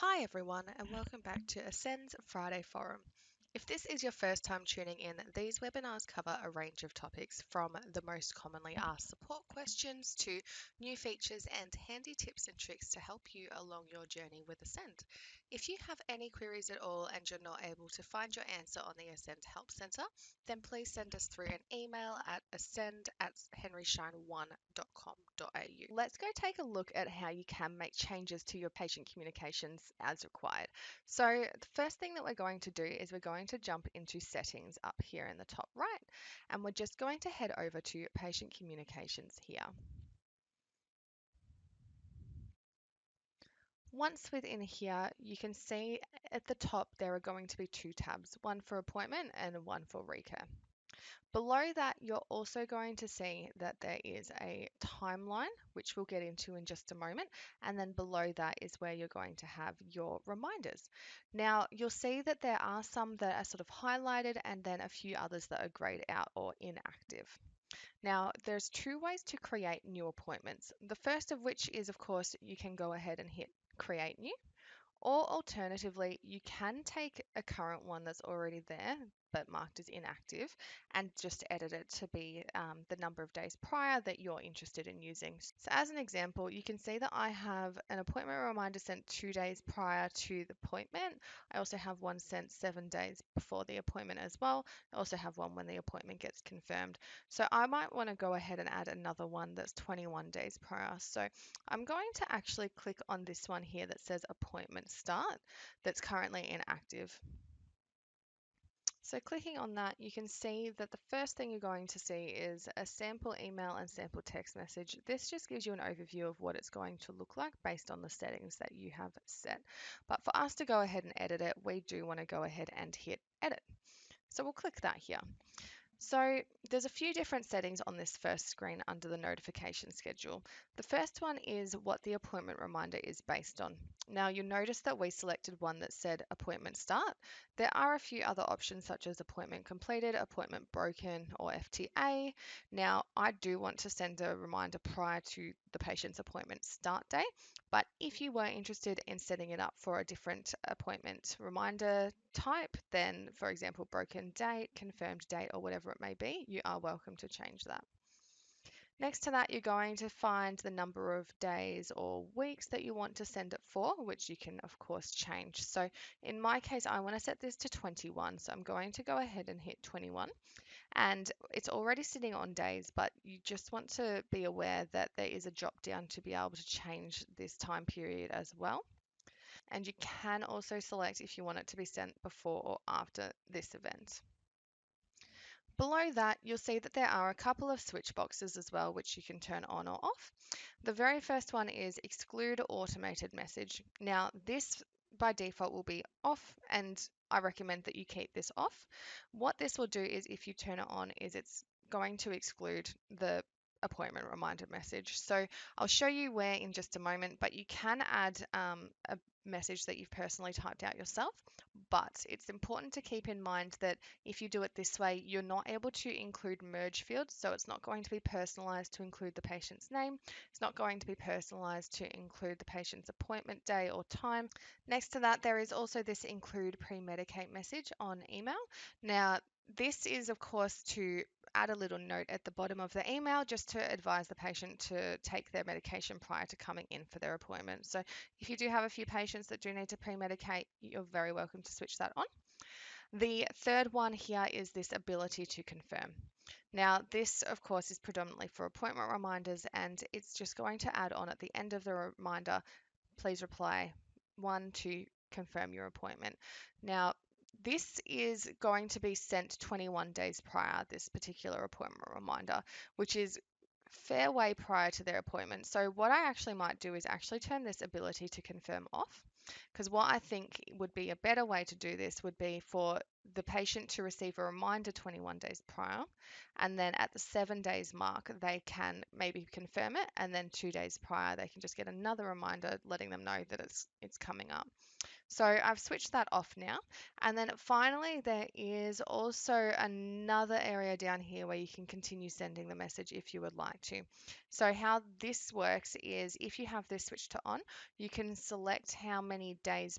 Hi everyone, and welcome back to Ascend's Friday Forum. If this is your first time tuning in, these webinars cover a range of topics from the most commonly asked support questions to new features and handy tips and tricks to help you along your journey with Ascend. If you have any queries at all and you're not able to find your answer on the Ascend Help Centre, then please send us through an email at ascend@henryshine1.com.au. Let's go take a look at how you can make changes to your patient communications as required. So the first thing that we're going to do is we're going to jump into settings up here in the top right, and we're just going to head over to patient communications here. Once within here, you can see at the top there are going to be two tabs, one for appointment and one for Recare. Below that, you're also going to see that there is a timeline, which we'll get into in just a moment. And then below that is where you're going to have your reminders. Now, you'll see that there are some that are sort of highlighted and then a few others that are grayed out or inactive. Now, there's two ways to create new appointments. The first of which is, of course, you can go ahead and hit create new. Or alternatively, you can take a current one that's already there but marked as inactive and just edit it to be the number of days prior that you're interested in using. So as an example, you can see that I have an appointment reminder sent 2 days prior to the appointment. I also have one sent 7 days before the appointment as well. I also have one when the appointment gets confirmed. So I might want to go ahead and add another one that's 21 days prior. So I'm going to actually click on this one here that says appointment start that's currently inactive. So clicking on that, you can see that the first thing you're going to see is a sample email and sample text message. This just gives you an overview of what it's going to look like based on the settings that you have set. But for us to go ahead and edit it, we do want to go ahead and hit edit. So we'll click that here. So there's a few different settings on this first screen under the notification schedule. The first one is what the appointment reminder is based on. Now you'll notice that we selected one that said appointment start. There are a few other options such as appointment completed, appointment broken, or FTA. Now I do want to send a reminder prior to the patient's appointment start date, but if you were interested in setting it up for a different appointment reminder type, then for example, broken date, confirmed date, or whatever it may be, you are welcome to change that. Next to that, you're going to find the number of days or weeks that you want to send it for, which you can of course change. So in my case, I want to set this to 21. So I'm going to go ahead and hit 21. And it's already sitting on days, but you just want to be aware that there is a drop down to be able to change this time period as well. And you can also select if you want it to be sent before or after this event. Below that, you'll see that there are a couple of switch boxes as well, which you can turn on or off. The very first one is exclude automated message. Now, this by default will be off, and I recommend that you keep this off. What this will do is if you turn it on, is it's going to exclude the appointment reminder message. So I'll show you where in just a moment, but you can add a message that you've personally typed out yourself. But it's important to keep in mind that if you do it this way, you're not able to include merge fields. So it's not going to be personalized to include the patient's name. It's not going to be personalized to include the patient's appointment day or time. Next to that, there is also this include pre-medicate message on email. Now, this is of course to add a little note at the bottom of the email just to advise the patient to take their medication prior to coming in for their appointment. So if you do have a few patients that do need to pre-medicate, you're very welcome to switch that on. The third one here is this ability to confirm. Now, this, of course, is predominantly for appointment reminders, and it's just going to add on at the end of the reminder, please reply 1 to confirm your appointment. Now, this is going to be sent 21 days prior, this particular appointment reminder, which is fair way prior to their appointment. So what I actually might do is actually turn this ability to confirm off, because what I think would be a better way to do this would be for the patient to receive a reminder 21 days prior, and then at the 7 days mark, they can maybe confirm it, and then 2 days prior, they can just get another reminder letting them know that it's coming up. So I've switched that off now. And then finally, there is also another area down here where you can continue sending the message if you would like to. So how this works is if you have this switched to on, you can select how many days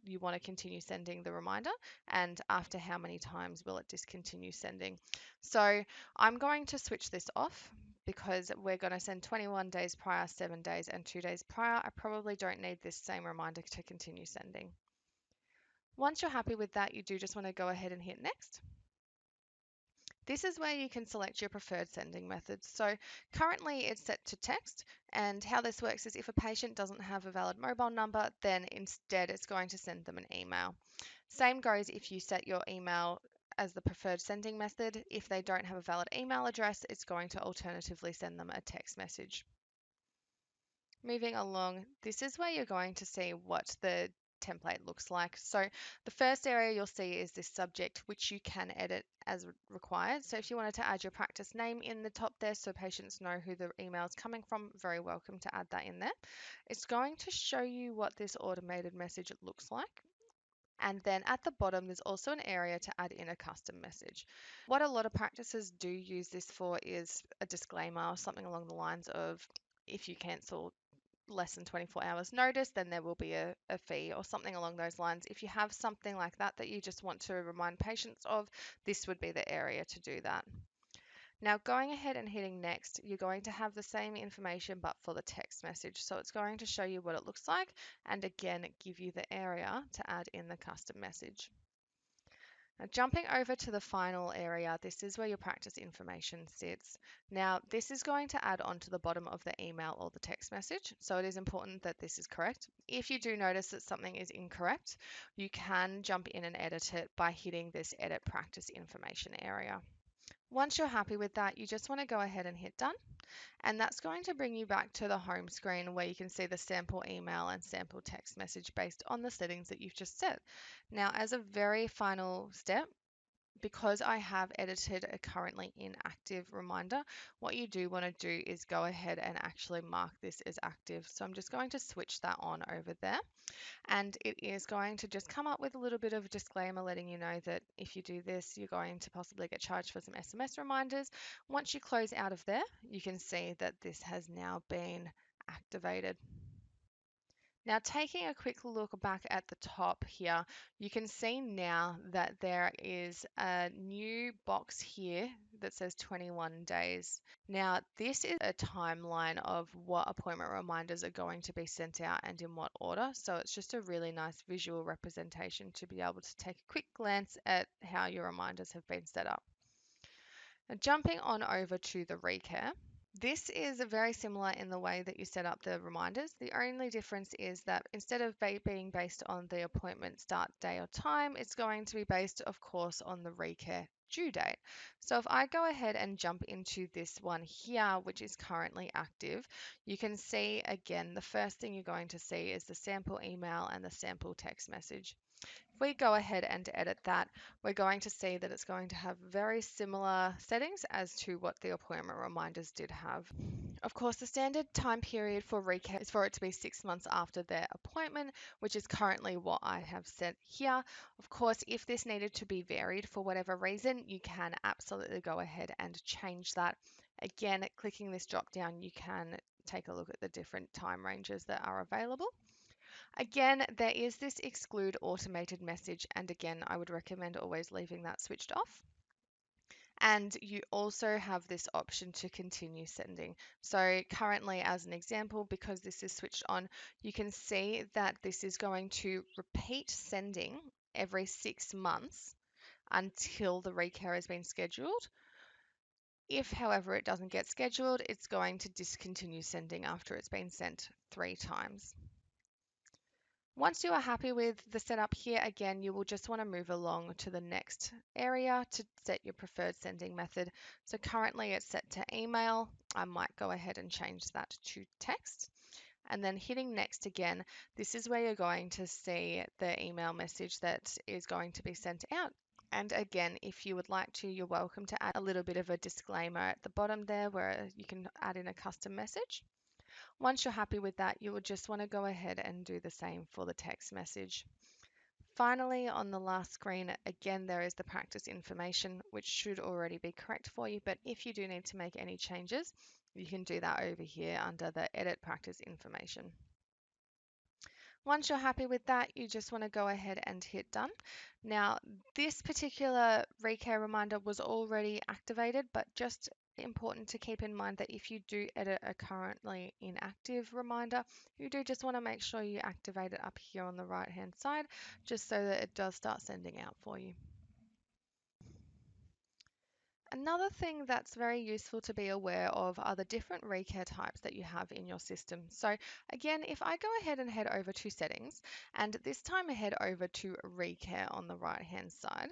you want to continue sending the reminder and after how many times will it discontinue sending. So I'm going to switch this off because we're going to send 21 days prior, 7 days, and 2 days prior. I probably don't need this same reminder to continue sending. Once you're happy with that, you do just want to go ahead and hit next. This is where you can select your preferred sending methods. So currently it's set to text, and how this works is if a patient doesn't have a valid mobile number, then instead it's going to send them an email. Same goes if you set your email as the preferred sending method. If they don't have a valid email address, it's going to alternatively send them a text message. Moving along, this is where you're going to see what the template looks like. So the first area you'll see is this subject, which you can edit as required. So if you wanted to add your practice name in the top there so patients know who the email is coming from, very welcome to add that in there. It's going to show you what this automated message looks like. And then at the bottom, there's also an area to add in a custom message. What a lot of practices do use this for is a disclaimer or something along the lines of if you cancel less than 24 hours notice, then there will be a fee or something along those lines. If you have something like that that you just want to remind patients of, this would be the area to do that. Now going ahead and hitting next, you're going to have the same information but for the text message. So it's going to show you what it looks like and again give you the area to add in the custom message. Now, jumping over to the final area, this is where your practice information sits. Now, this is going to add on to the bottom of the email or the text message, so it is important that this is correct. If you do notice that something is incorrect, you can jump in and edit it by hitting this Edit Practice Information area. Once you're happy with that, you just want to go ahead and hit Done. And that's going to bring you back to the home screen where you can see the sample email and sample text message based on the settings that you've just set. Now, as a very final step, because I have edited a currently inactive reminder, what you do want to do is go ahead and actually mark this as active. So I'm just going to switch that on over there. And it is going to just come up with a little bit of a disclaimer letting you know that if you do this, you're going to possibly get charged for some SMS reminders. Once you close out of there, you can see that this has now been activated. Now, taking a quick look back at the top here, you can see now that there is a new box here that says 21 days. Now, this is a timeline of what appointment reminders are going to be sent out and in what order. So it's just a really nice visual representation to be able to take a quick glance at how your reminders have been set up. Now, jumping on over to the Recare. This is very similar in the way that you set up the reminders. The only difference is that instead of being based on the appointment start day or time, it's going to be based, of course, on the Recare due date. So if I go ahead and jump into this one here, which is currently active, you can see again, the first thing you're going to see is the sample email and the sample text message. If we go ahead and edit that, we're going to see that it's going to have very similar settings as to what the appointment reminders did have. Of course, the standard time period for Recare is for it to be 6 months after their appointment, which is currently what I have set here. Of course, if this needed to be varied for whatever reason, you can absolutely go ahead and change that. Again, clicking this drop down, you can take a look at the different time ranges that are available. Again, there is this exclude automated message, and again, I would recommend always leaving that switched off. And you also have this option to continue sending. So currently, as an example, because this is switched on, you can see that this is going to repeat sending every 6 months until the Recare has been scheduled. If, however, it doesn't get scheduled, it's going to discontinue sending after it's been sent 3 times. Once you are happy with the setup here, again, you will just want to move along to the next area to set your preferred sending method. So currently it's set to email. I might go ahead and change that to text. And then hitting next again, this is where you're going to see the email message that is going to be sent out. And again, if you would like to, you're welcome to add a little bit of a disclaimer at the bottom there where you can add in a custom message. Once you're happy with that, you will just want to go ahead and do the same for the text message. Finally, on the last screen, again, there is the practice information, which should already be correct for you. But if you do need to make any changes, you can do that over here under the Edit Practice Information. Once you're happy with that, you just want to go ahead and hit done. Now, this particular Recare reminder was already activated, but just important to keep in mind that if you do edit a currently inactive reminder, you do just want to make sure you activate it up here on the right hand side, just so that it does start sending out for you. Another thing that's very useful to be aware of are the different Recare types that you have in your system. So again, if I go ahead and head over to settings, and this time head over to Recare on the right hand side,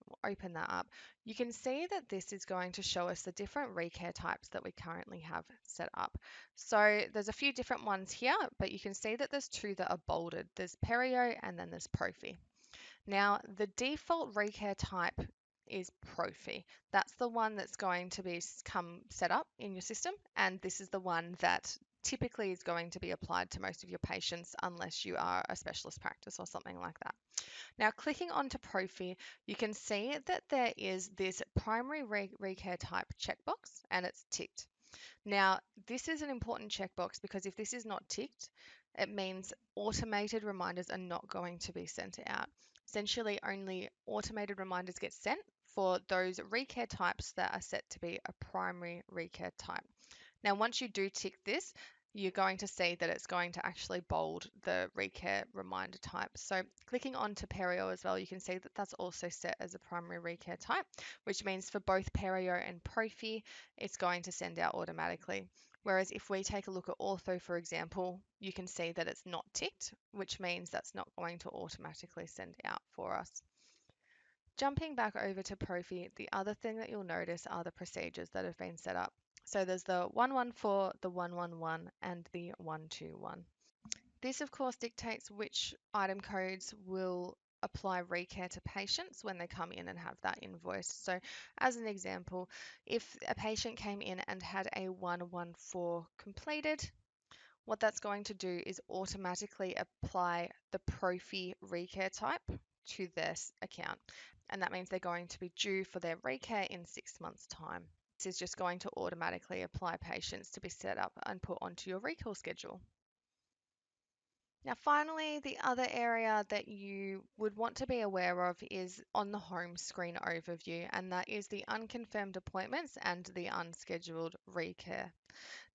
we'll open that up, you can see that this is going to show us the different Recare types that we currently have set up. So there's a few different ones here, but you can see that there's two that are bolded. There's Perio and then there's Profi. Now, the default Recare type is Profi. That's the one that's going to be set up in your system, and this is the one that typically is going to be applied to most of your patients unless you are a specialist practice or something like that. Now, clicking onto Profi, you can see that there is this primary Recare type checkbox, and it's ticked. Now, this is an important checkbox because if this is not ticked, it means automated reminders are not going to be sent out. Essentially, only automated reminders get sent for those Recare types that are set to be a primary Recare type. Now, once you do tick this, you're going to see that it's going to actually bold the Recare reminder type. So clicking onto Perio as well, you can see that that's also set as a primary Recare type, which means for both Perio and Profi, it's going to send out automatically. Whereas if we take a look at Ortho, for example, you can see that it's not ticked, which means that's not going to automatically send out for us. Jumping back over to Profi, the other thing that you'll notice are the procedures that have been set up. So there's the 114, the 111, and the 121. This, of course, dictates which item codes will apply Recare to patients when they come in and have that invoice. So as an example, if a patient came in and had a 114 completed, what that's going to do is automatically apply the Profi Recare type to their account. And that means they're going to be due for their Recare in 6 months' time. This is just going to automatically apply patients to be set up and put onto your recall schedule. Now, finally, the other area that you would want to be aware of is on the home screen overview, and that is the unconfirmed appointments and the unscheduled Recare.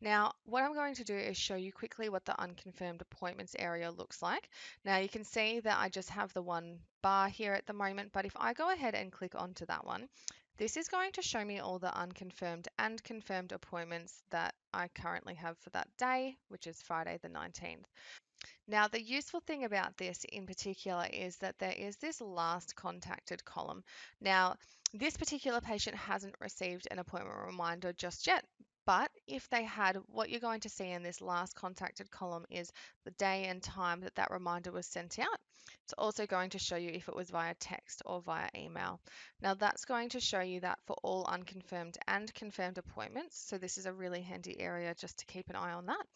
Now, what I'm going to do is show you quickly what the unconfirmed appointments area looks like. Now, you can see that I just have the one bar here at the moment, but if I go ahead and click onto that one, this is going to show me all the unconfirmed and confirmed appointments that I currently have for that day, which is Friday the 19th. Now, the useful thing about this in particular is that there is this last contacted column. Now, this particular patient hasn't received an appointment reminder just yet, but if they had, what you're going to see in this last contacted column is the day and time that that reminder was sent out. It's also going to show you if it was via text or via email. Now, that's going to show you that for all unconfirmed and confirmed appointments. So this is a really handy area just to keep an eye on that.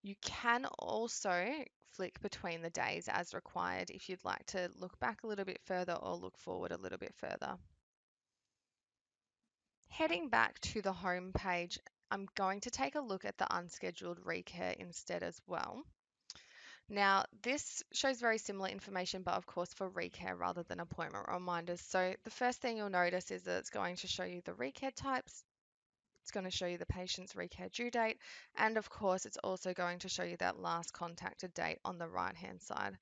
You can also flick between the days as required if you'd like to look back a little bit further or look forward a little bit further. Heading back to the home page, I'm going to take a look at the unscheduled Recare instead as well. Now, this shows very similar information, but of course for Recare rather than appointment reminders. So the first thing you'll notice is that it's going to show you the Recare types. It's going to show you the patient's Recare due date, and of course it's also going to show you that last contacted date on the right hand side.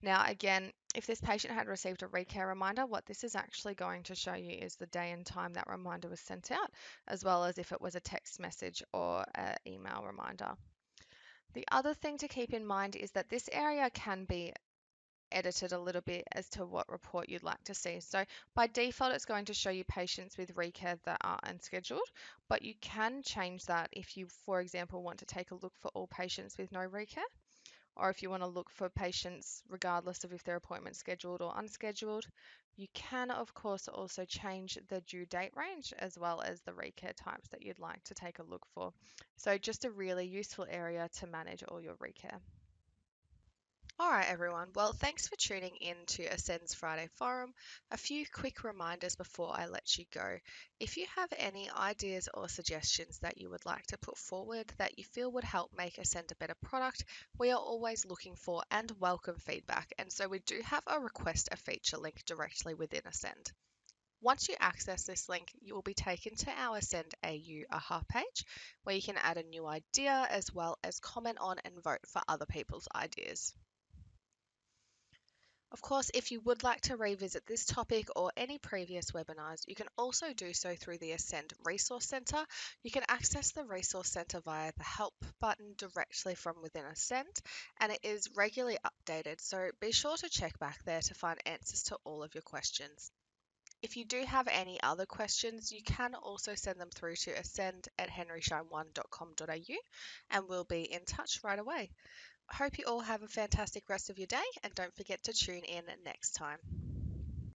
Now again, if this patient had received a Recare reminder, what this is actually going to show you is the day and time that reminder was sent out, as well as if it was a text message or an email reminder. The other thing to keep in mind is that this area can be edited a little bit as to what report you'd like to see. So by default, it's going to show you patients with Recare that are unscheduled, but you can change that if you, for example, want to take a look for all patients with no Recare, or if you want to look for patients regardless of if their appointment's scheduled or unscheduled. You can, of course, also change the due date range as well as the Recare types that you'd like to take a look for. So just a really useful area to manage all your Recare. All right, everyone. Well, thanks for tuning in to Ascend's Friday Forum. A few quick reminders before I let you go. If you have any ideas or suggestions that you would like to put forward that you feel would help make Ascend a better product, we are always looking for and welcome feedback. And so we do have a request a feature link directly within Ascend. Once you access this link, you will be taken to our Ascend AU AHA page where you can add a new idea as well as comment on and vote for other people's ideas. Of course, if you would like to revisit this topic or any previous webinars, you can also do so through the Ascend Resource Centre. You can access the Resource Centre via the Help button directly from within Ascend, and it is regularly updated, so be sure to check back there to find answers to all of your questions. If you do have any other questions, you can also send them through to ascend@henryschein1.com.au and we'll be in touch right away. I hope you all have a fantastic rest of your day and don't forget to tune in next time.